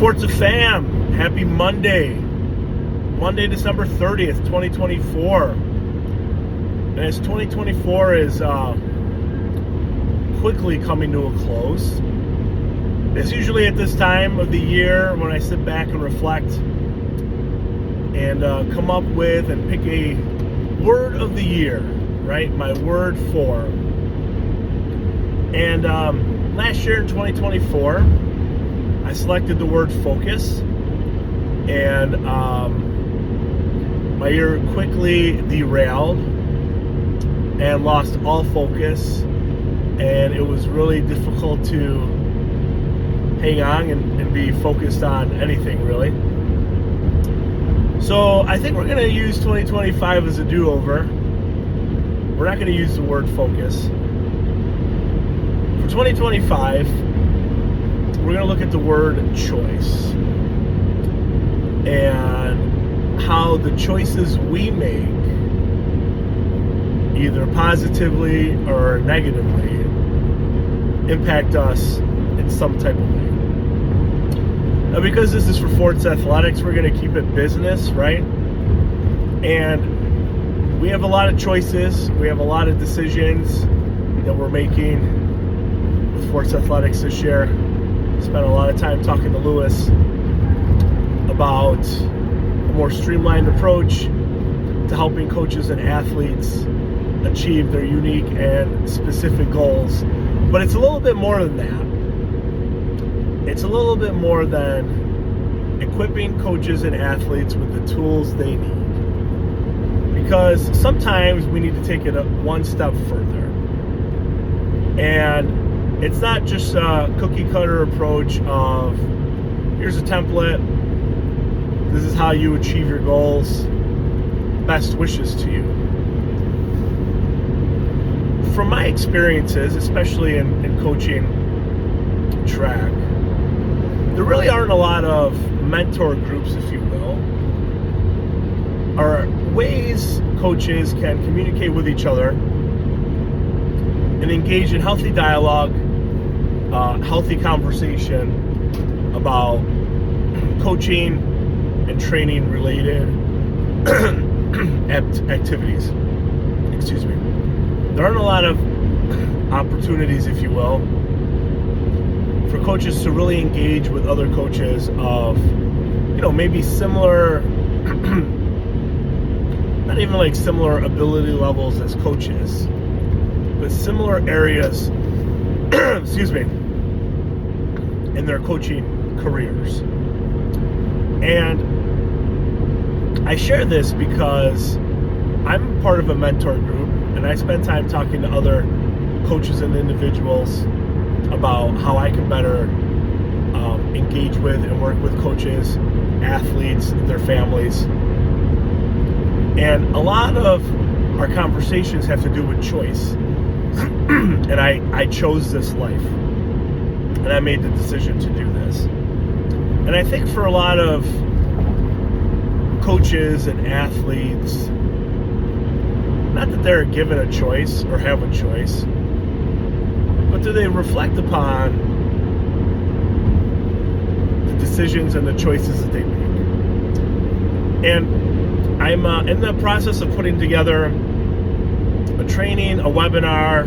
Forza fam, happy Monday, December 30th, 2024. And as 2024 is quickly coming to a close, it's usually at this time of the year when I sit back and reflect and come up with and pick a word of the year, right? My word for. And last year in 2024, I selected the word focus, and my year quickly derailed and lost all focus, and it was really difficult to hang on and be focused on anything, really. So I think we're going to use 2025 as a do-over. We're not going to use the word focus. For 2025, we're going to look at the word choice and how the choices we make, either positively or negatively, impact us in some type of way. Now, because this is for Forza Athletics, we're going to keep it business, right? And we have a lot of choices. We have a lot of decisions that we're making with Forza Athletics this year. Spent a lot of time talking to Lewis about a more streamlined approach to helping coaches and athletes achieve their unique and specific goals. But it's a little bit more than that. It's a little bit more than equipping coaches and athletes with the tools they need. Because sometimes we need to take it one step further. And it's not just a cookie cutter approach of here's a template, this is how you achieve your goals, best wishes to you. From my experiences, especially in coaching track, there really aren't a lot of mentor groups, if you will, or ways coaches can communicate with each other and engage in healthy dialogue, healthy conversation about coaching and training related activities. Excuse me. There aren't a lot of opportunities, if you will, for coaches to really engage with other coaches of, maybe similar, not even like similar ability levels as coaches, but similar areas, excuse me, in their coaching careers. And I share this because I'm part of a mentor group, and I spend time talking to other coaches and individuals about how I can better engage with and work with coaches, athletes, their families. And a lot of our conversations have to do with choice. And I chose this life. And I made the decision to do this. And I think for a lot of coaches and athletes, not that they're given a choice or have a choice, but do they reflect upon the decisions and the choices that they make? And I'm in the process of putting together a training, a webinar. I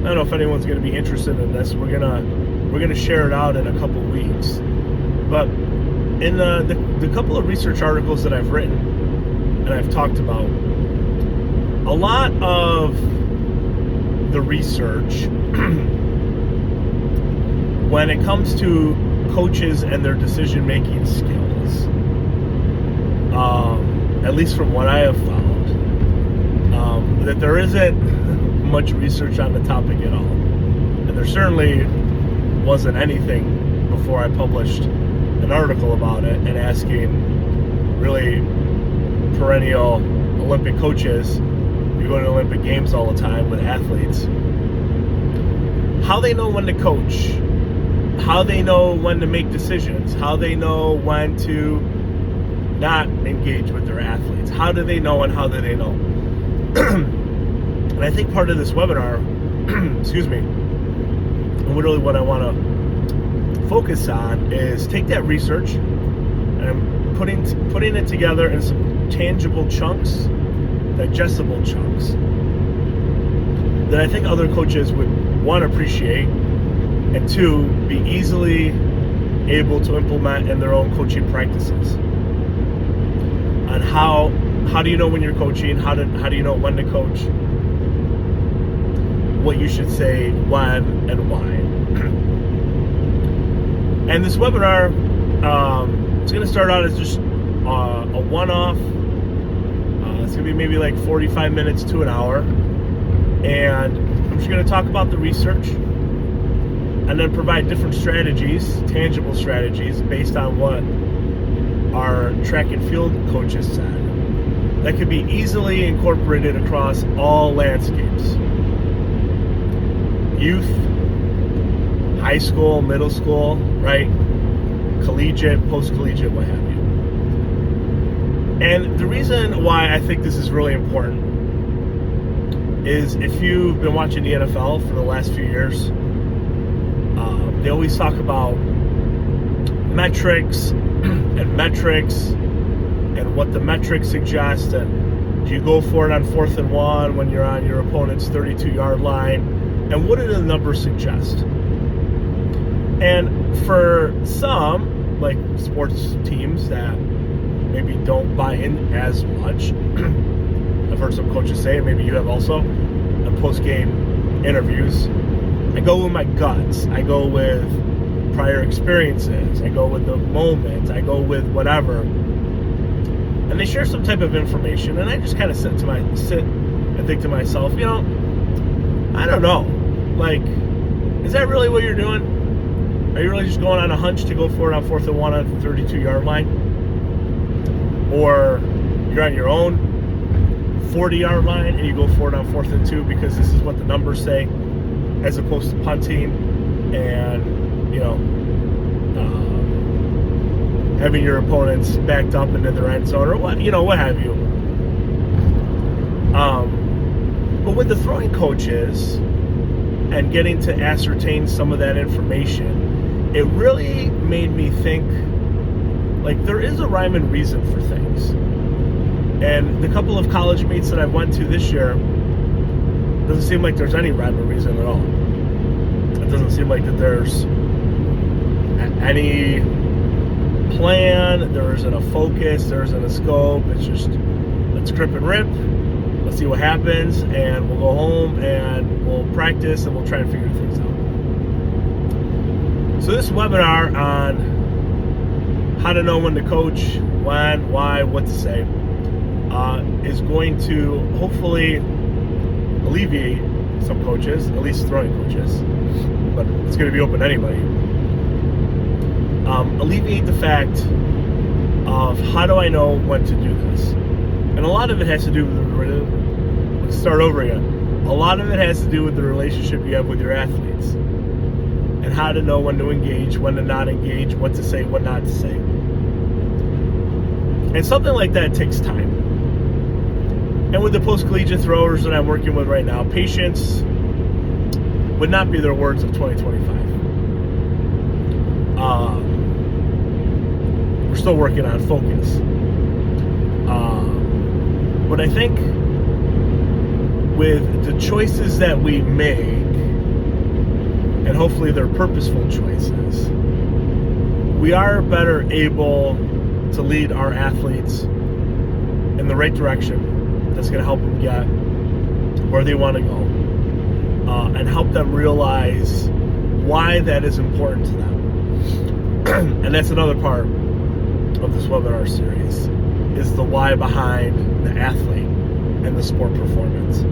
don't know if anyone's going to be interested in this. We're gonna share it out in a couple weeks. But in the couple of research articles that I've written and I've talked about, a lot of the research when it comes to coaches and their decision-making skills, at least from what I have found, that there isn't much research on the topic at all. And there certainly wasn't anything before I published an article about it and asking really perennial Olympic coaches who go to Olympic Games all the time with athletes, how they know when to coach, how they know when to make decisions, how they know when to not engage with their athletes. How do they know and how do they know? And I think part of this webinar, excuse me, and really what I want to focus on is take that research and I'm putting it together in some tangible chunks, digestible chunks that I think other coaches would, one, appreciate, and two, be easily able to implement in their own coaching practices. On how do you know when you're coaching? How do you know when to coach? What you should say, when, and why. And this webinar, it's going to start out as just a one-off. It's going to be maybe like 45 minutes to an hour. And I'm just going to talk about the research and then provide different strategies, tangible strategies, based on what our track and field coaches said, that could be easily incorporated across all landscapes. Youth, high school, middle school, right? Collegiate, post-collegiate, what have you. And the reason why I think this is really important is if you've been watching the NFL for the last few years, they always talk about metrics and what the metrics suggest, and do you go for it on 4th and 1 when you're on your opponent's 32-yard line, and what do the numbers suggest? And for some, like sports teams that maybe don't buy in as much, I've heard some coaches say, and maybe you have also, in post-game interviews, I go with my guts. I go with prior experiences. I go with the moment. I go with whatever. And they share some type of information, and I just kind of sit and think to myself, I don't know. Like, is that really what you're doing? Are you really just going on a hunch to go for it on 4th and 1 on the 32-yard line? Or you're on your own 40-yard line and you go for it on 4th and 2 because this is what the numbers say, as opposed to punting and, having your opponents backed up into their end zone, or what have you. But with the throwing coaches and getting to ascertain some of that information, it really made me think, like, there is a rhyme and reason for things. And the couple of college meets that I went to this year, doesn't seem like there's any rhyme or reason at all. It doesn't seem like that there's any plan, there isn't a focus, there isn't a scope. It's just, let's grip and rip, let's see what happens, and we'll go home and we'll practice and we'll try and figure things out. So this webinar on how to know when to coach, when, why, what to say, is going to hopefully alleviate some coaches, at least throwing coaches, but it's going to be open to anybody. Alleviate the fact of how do I know when to do this? And a lot of it has to do with, let's start over again. A lot of it has to do with the relationship you have with your athletes and how to know when to engage, when to not engage, what to say, what not to say. And something like that takes time. And with the post-collegiate throwers that I'm working with right now, patience would not be their words of 2025. We're still working on focus. But I think with the choices that we make, and hopefully they're purposeful choices, we are better able to lead our athletes in the right direction that's going to help them get where they want to go, and help them realize why that is important to them. And that's another part of this webinar series, is the why behind the athlete and the sport performance,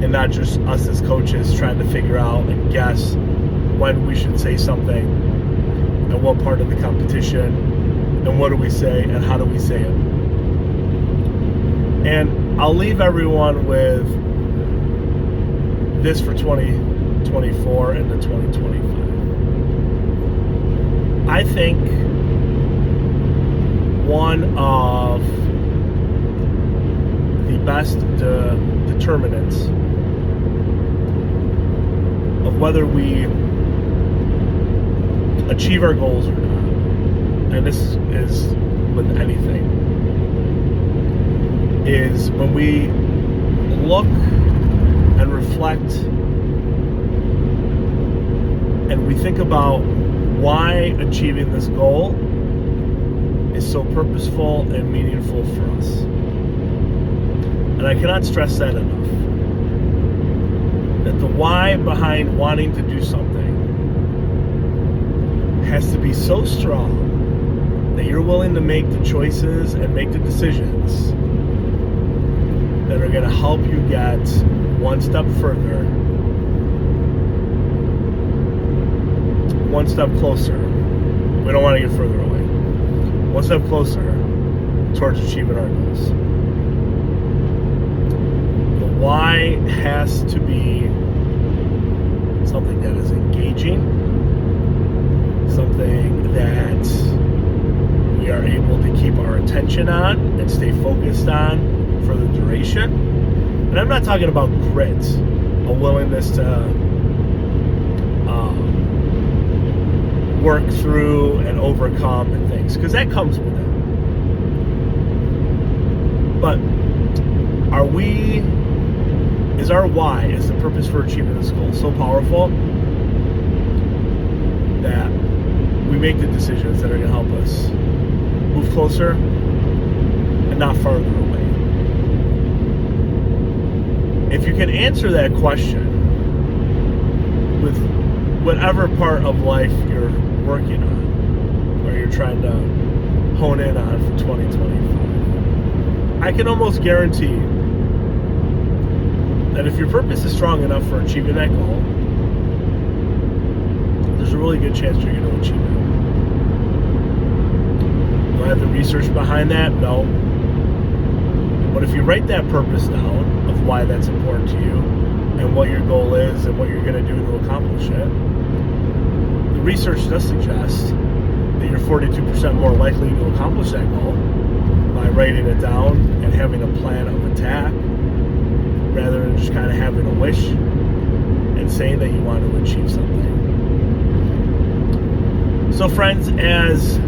and not just us as coaches trying to figure out and guess when we should say something and what part of the competition and what do we say and how do we say it. And I'll leave everyone with this for 2024 and the 2025. I think one of the best determinants of whether we achieve our goals or not, and this is with anything, is when we look and reflect and we think about why achieving this goal is so purposeful and meaningful for us. And I cannot stress that enough. That the why behind wanting to do something has to be so strong that you're willing to make the choices and make the decisions that are going to help you get one step further, one step closer. We don't want to get further away. One step closer towards achieving our goals. The why has to be something that is engaging, something that we are able to keep our attention on and stay focused on for the duration. And I'm not talking about grit, a willingness to work through and overcome and things, because that comes with it. But is our why, is the purpose for achieving this goal so powerful that we make the decisions that are going to help us move closer and not farther away? If you can answer that question with whatever part of life you're working on or you're trying to hone in on for 2025, I can almost guarantee that if your purpose is strong enough for achieving that goal, there's a really good chance you're going to achieve it. Do I have the research behind that? No. But if you write that purpose down of why that's important to you and what your goal is and what you're going to do to accomplish it, the research does suggest that you're 42% more likely to accomplish that goal by writing it down and having a plan of attack rather than just kind of having a wish and saying that you want to achieve something. So friends, as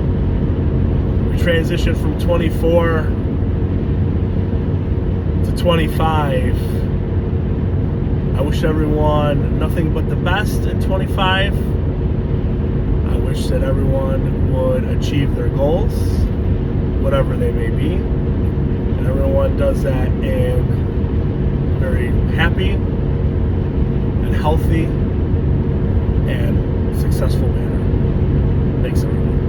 we transition from 24 to 25, I wish everyone nothing but the best in 25. I wish that everyone would achieve their goals, whatever they may be, and everyone does that in a very happy and healthy and successful manner. Thanks, everyone.